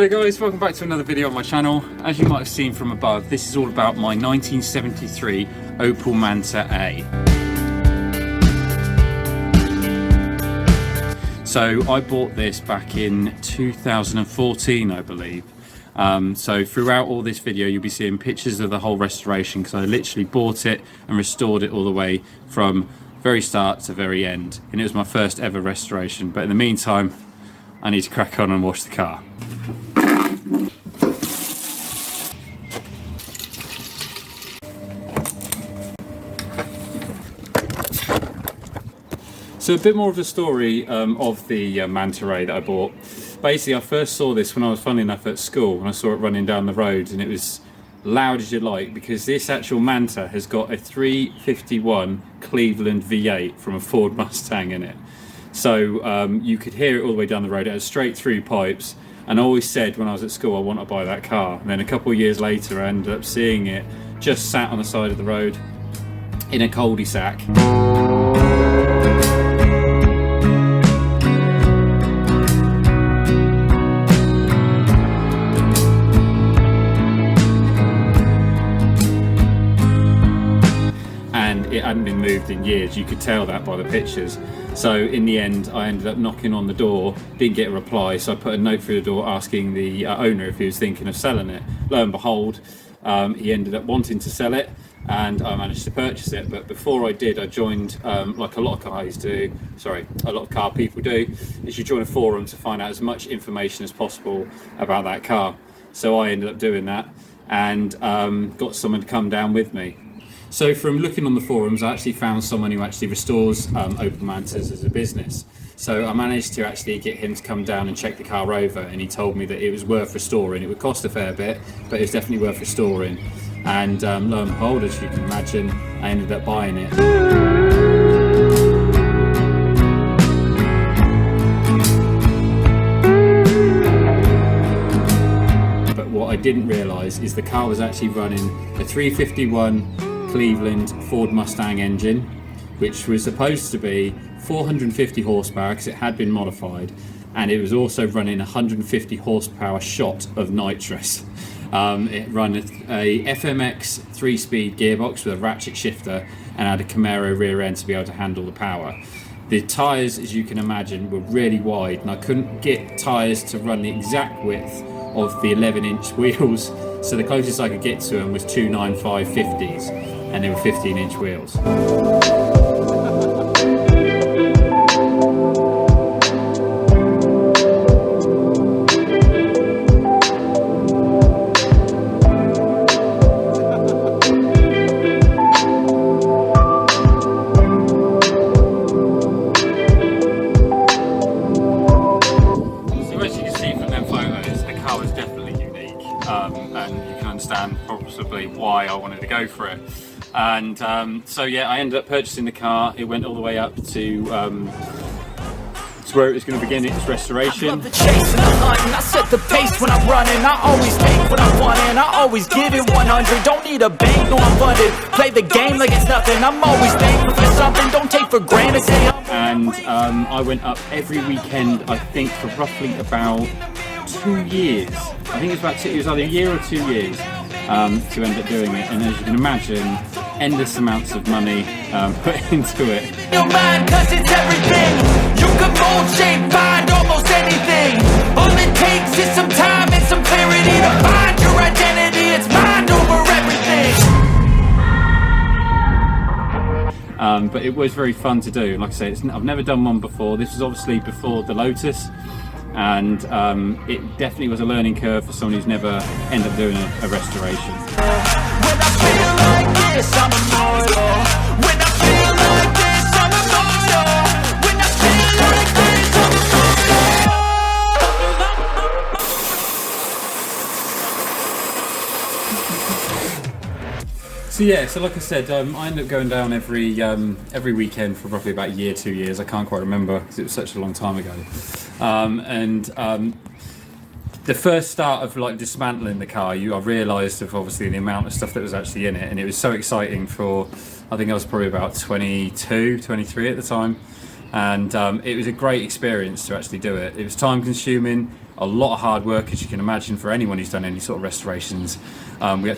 Hello guys, welcome back to another video on my channel. As you might have seen from above, this is all about my 1973 Opel Manta A. So I bought this back in 2014, I believe. So throughout all this video you'll be seeing pictures of the whole restoration, because I literally bought it and restored it all the way from very start to very end, and it was my first ever restoration. But in the meantime, I need to crack on and wash the car. So a bit more of a story of the Manta A that I bought. Basically, I first saw this when I was, funny enough, at school, and I saw it running down the road, and it was loud as you like, because this actual Manta has got a 351 Cleveland V8 from a Ford Mustang in it. So you could hear it all the way down the road. It has straight through pipes, and I always said when I was at school I want to buy that car. And then a couple of years later I ended up seeing it just sat on the side of the road in a cul-de-sac. It hadn't been moved in years. You could tell that by the pictures. So in the end I ended up knocking on the door, didn't get a reply, so I put a note through the door asking the owner if he was thinking of selling it. Lo and behold, he ended up wanting to sell it, and I managed to purchase it. But before I did, I joined, like a lot of guys do, a lot of car people do, is you join a forum to find out as much information as possible about that car. So I ended up doing that, and got someone to come down with me. So from looking on the forums, I actually found someone who actually restores Opel Mantas as a business. So I managed to actually get him to come down and check the car over, and he told me that it was worth restoring. It would cost a fair bit, but it was definitely worth restoring. And lo and behold, as you can imagine, I ended up buying it. But what I didn't realise is the car was actually running a 351 Cleveland Ford Mustang engine, which was supposed to be 450 horsepower because it had been modified, and it was also running 150 horsepower shot of nitrous. It ran a FMX 3-speed gearbox with a ratchet shifter and had a Camaro rear end to be able to handle the power. The tyres, as you can imagine, were really wide, and I couldn't get tyres to run the exact width of the 11-inch wheels, so the closest I could get to them was 295 50s, and they were 15-inch wheels. And you can understand possibly why I wanted to go for it. And so yeah, I ended up purchasing the car. It went all the way up to where it was going to begin its restoration. I love the chase and the hunting. I set the pace when I'm running. I always take what I want, and I always give it 100. Don't need a bank, no, I'm funded. Play the game like it's nothing. I'm always thankful for something. Don't take for granted. And I went up every weekend, I think, for roughly about 2 years. I think it was either a year or 2 years to end up doing it. And as you can imagine, endless amounts of money put into it. Your mind, 'cause it's everything. You can mold, shape, find almost anything. All it takes is some time and some clarity to find your identity. It's mind over everything. But it was very fun to do. Like I say, I've never done one before. This was obviously before the Lotus, and it definitely was a learning curve for someone who's never ended up doing a restoration. When I feel like this, I'm immortal. When I feel like this, I'm immortal. When I feel like this, I'm immortal. So yeah, so like I said, I ended up going down every weekend for roughly about a year, 2 years. I can't quite remember because it was such a long time ago. The first start of like dismantling the car, I realised of obviously the amount of stuff that was actually in it, and it was so exciting for, I think I was probably about 22, 23 at the time, and it was a great experience to actually do it. It was time consuming, a lot of hard work, as you can imagine, for anyone who's done any sort of restorations. I had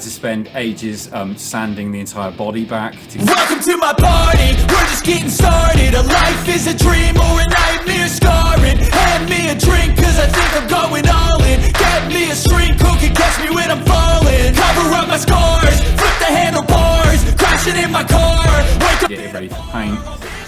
to spend ages sanding the entire body back. Welcome to my party, we're just getting started. A life is a dream or a nightmare scarring. Hand me a drink cause I think I'm going all in. Get me a shrink who can catch me when I'm falling. Cover up my scars, flip the handlebars, crashing in my car. Wake up. Get it ready for paint,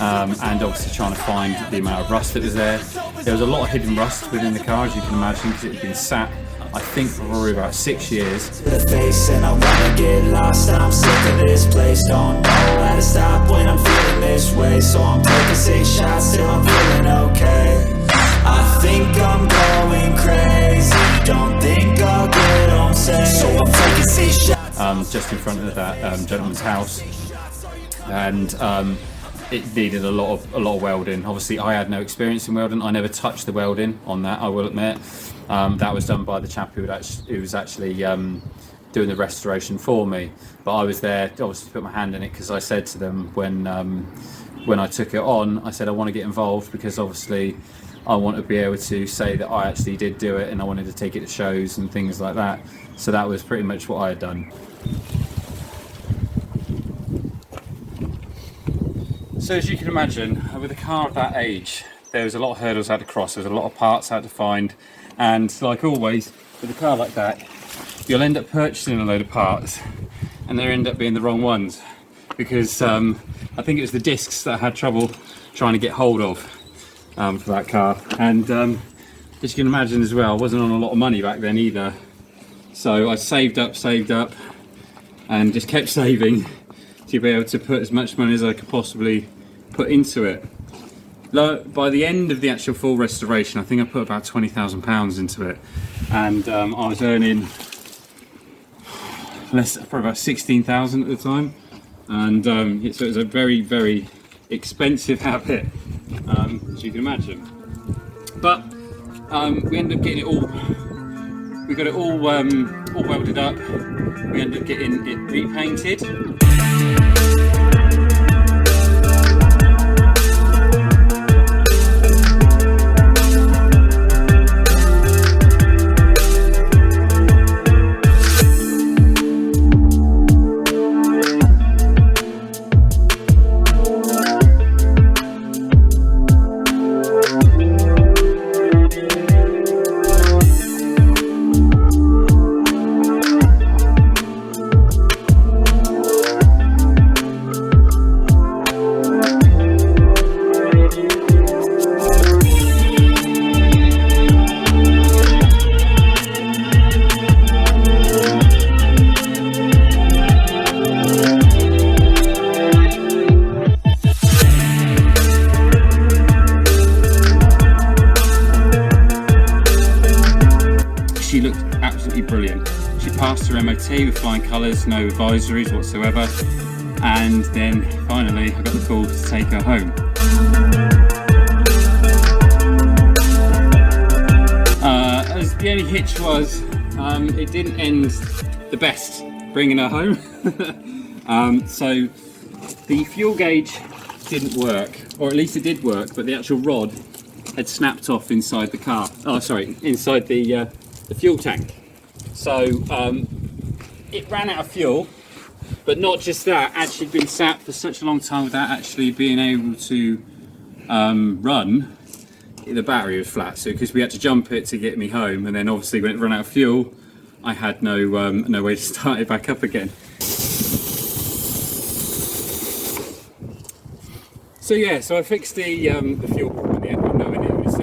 and obviously trying to find the amount of rust that was there. There was a lot of hidden rust within the car, as you can imagine, because it had been sat, I think, for probably about 6 years. The face and I wanna get lost. I'm sick of this place. Don't know how to stop when I'm feeling this way. So I'm taking 6 shots till I'm feeling okay. I think I'm going crazy. Don't think I'll get home safe. So I'm taking 6 shots. Just in front of that gentleman's house, and it needed a lot of welding. Obviously, I had no experience in welding. I never touched the welding on that, I will admit. That was done by the chap who was actually doing the restoration for me. But I was there, obviously, to put my hand in it, because I said to them when I took it on, I said I want to get involved, because obviously I want to be able to say that I actually did do it, and I wanted to take it to shows and things like that. So that was pretty much what I had done. So as you can imagine, with a car of that age, there was a lot of hurdles I had to cross. There was a lot of parts I had to find, and like always with a car like that, you'll end up purchasing a load of parts and they end up being the wrong ones, because I think it was the discs that I had trouble trying to get hold of for that car. And as you can imagine as well, I wasn't on a lot of money back then either, so I saved up and just kept saving to be able to put as much money as I could possibly put into it. By the end of the actual full restoration, I think I put about £20,000 into it, and I was earning probably about 16,000 at the time, and so it was a very, very expensive habit, as you can imagine. But we ended up getting it all. We got it all welded up. We ended up getting it repainted. She looked absolutely brilliant. She passed her MOT with flying colours, no advisories whatsoever, and then finally I got the call to take her home. As the only hitch was, it didn't end the best bringing her home. So the fuel gauge didn't work, or at least it did work, but the actual rod had snapped off inside the car. Oh, sorry, inside the fuel tank. So it ran out of fuel, but not just that, as she'd been sat for such a long time without actually being able to run, the battery was flat. So because we had to jump it to get me home, and then obviously when it ran out of fuel, I had no way to start it back up again. So yeah, so I fixed the fuel problem in the end, knowing it was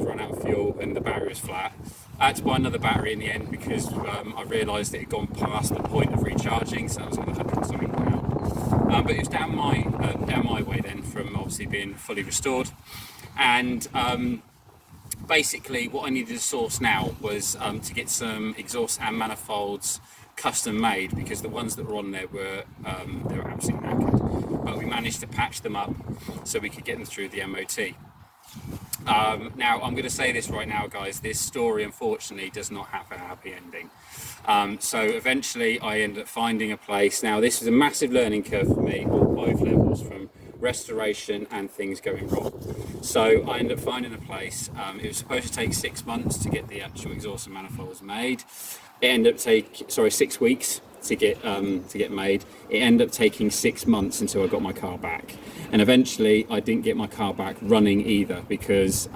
run out of fuel and the battery was flat. I had to buy another battery in the end, because I realised it had gone past the point of recharging, so that was another £100 something pound. But it was down my way then, from obviously being fully restored. And basically what I needed to source now was to get some exhaust and manifolds custom made, because the ones that were on there were they were absolutely knackered. But we managed to patch them up so we could get them through the MOT. Now I'm going to say this right now, guys, this story unfortunately does not have a happy ending. So eventually I ended up finding a place. Now this was a massive learning curve for me on both levels, from restoration and things going wrong. So I ended up finding a place. It was supposed to take 6 months to get the actual exhaust and manifolds made. It ended up 6 weeks to get made. It ended up taking 6 months until I got my car back, and eventually I didn't get my car back running either, because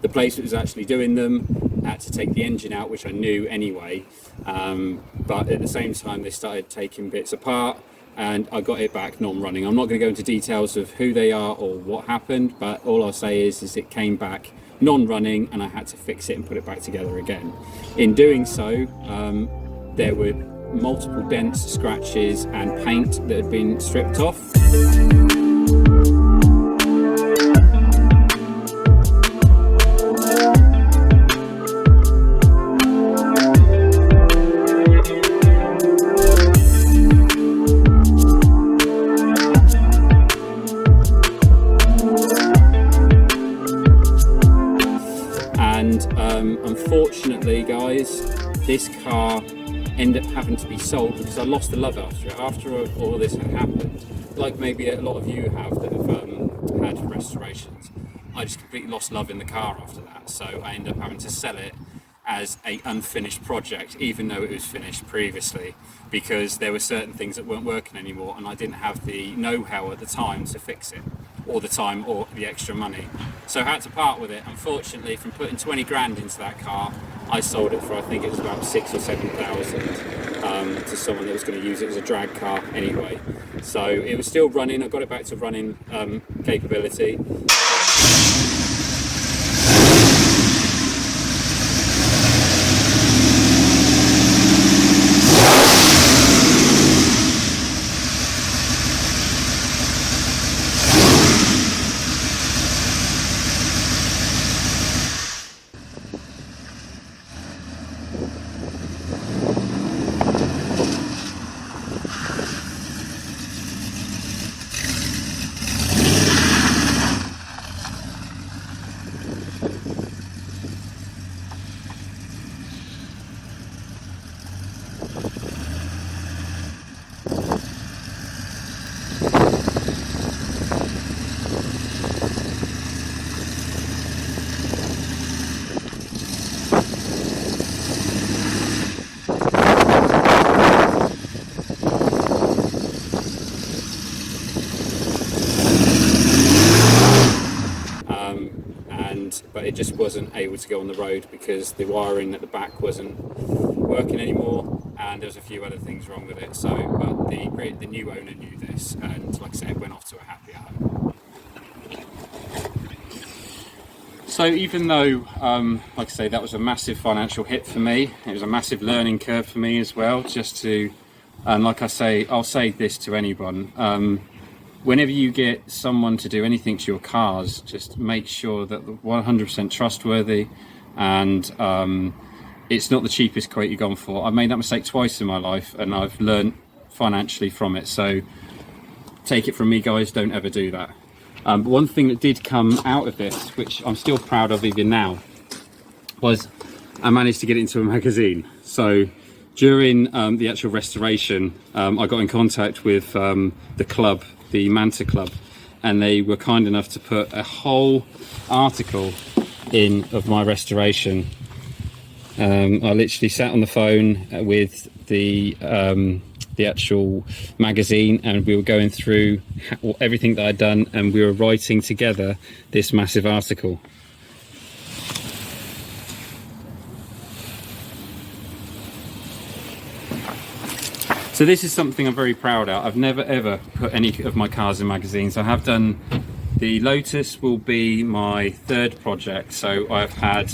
the place that was actually doing them had to take the engine out, which I knew anyway, but at the same time they started taking bits apart, and I got it back non-running. I'm not going to go into details of who they are or what happened, but all I'll say is it came back non-running and I had to fix it and put it back together again. In doing so, there were multiple dents, scratches and paint that had been stripped off. Unfortunately, guys, this car ended up having to be sold because I lost the love after it. After all this had happened, like maybe a lot of you have that have had restorations, I just completely lost love in the car after that. So I ended up having to sell it as a unfinished project, even though it was finished previously, because there were certain things that weren't working anymore and I didn't have the know-how at the time to fix it, or the time or the extra money. So I had to part with it. Unfortunately, from putting 20 grand into that car, I sold it for, I think it was about 6,000 or 7,000 to someone that was going to use it as a drag car anyway. So it was still running. I got it back to running capability. But it just wasn't able to go on the road because the wiring at the back wasn't working anymore, and there was a few other things wrong with it. So, but the new owner knew this, and like I said, it went off to a happier home. So even though, like I say, that was a massive financial hit for me, it was a massive learning curve for me as well. Just to, and like I say, I'll say this to anyone. Whenever you get someone to do anything to your cars, just make sure that they're 100% trustworthy, and it's not the cheapest quote you've gone for. I've made that mistake twice in my life and I've learned financially from it. So take it from me, guys, don't ever do that. But one thing that did come out of this, which I'm still proud of even now, was I managed to get it into a magazine. So during the actual restoration, I got in contact with the club, the Manta Club, and they were kind enough to put a whole article in of my restoration. I literally sat on the phone with the actual magazine, and we were going through everything that I'd done, and we were writing together this massive article. So this is something I'm very proud of. I've never ever put any of my cars in magazines. I have done, the Lotus will be my third project. So I've had,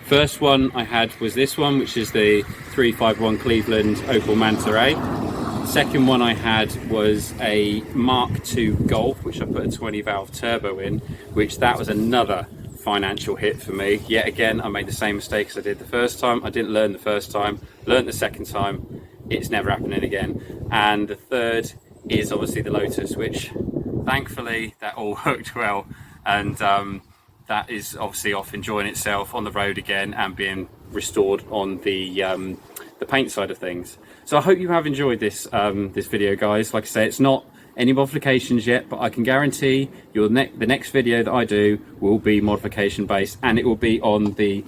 first one I had was this one, which is the 351 Cleveland Opel Manta A. Second one I had was a Mark II Golf, which I put a 20 valve turbo in, which that was another financial hit for me. Yet again, I made the same mistake as I did the first time. I didn't learn the first time, learned the second time. It's never happening again. And the third is obviously the Lotus, which thankfully that all worked well, and that is obviously off enjoying itself on the road again and being restored on the paint side of things. So I hope you have enjoyed this this video, guys. Like I say, it's not any modifications yet, but I can guarantee the next video that I do will be modification based, and it will be on the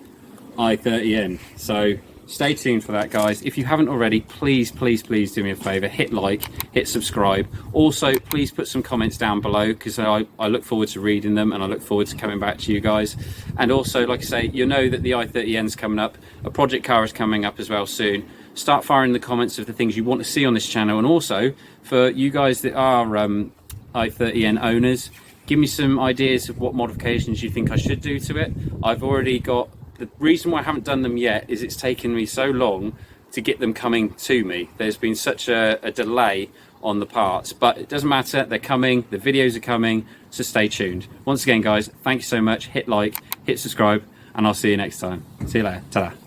i30N. So stay tuned for that, guys. If you haven't already, please do me a favor, hit like, hit subscribe. Also, please put some comments down below, because I look forward to reading them, and I look forward to coming back to you guys. And also, like I say, you know that the i30N's coming up, a project car is coming up as well soon. Start firing the comments of the things you want to see on this channel, and also for you guys that are i30N owners, give me some ideas of what modifications you think I should do to it. I've already got, the reason why I haven't done them yet is it's taken me so long to get them coming to me. There's been such a delay on the parts, but it doesn't matter, they're coming, the videos are coming, so stay tuned. Once again, guys, thank you so much. Hit like, hit subscribe, and I'll see you next time. See you later. Ta-da.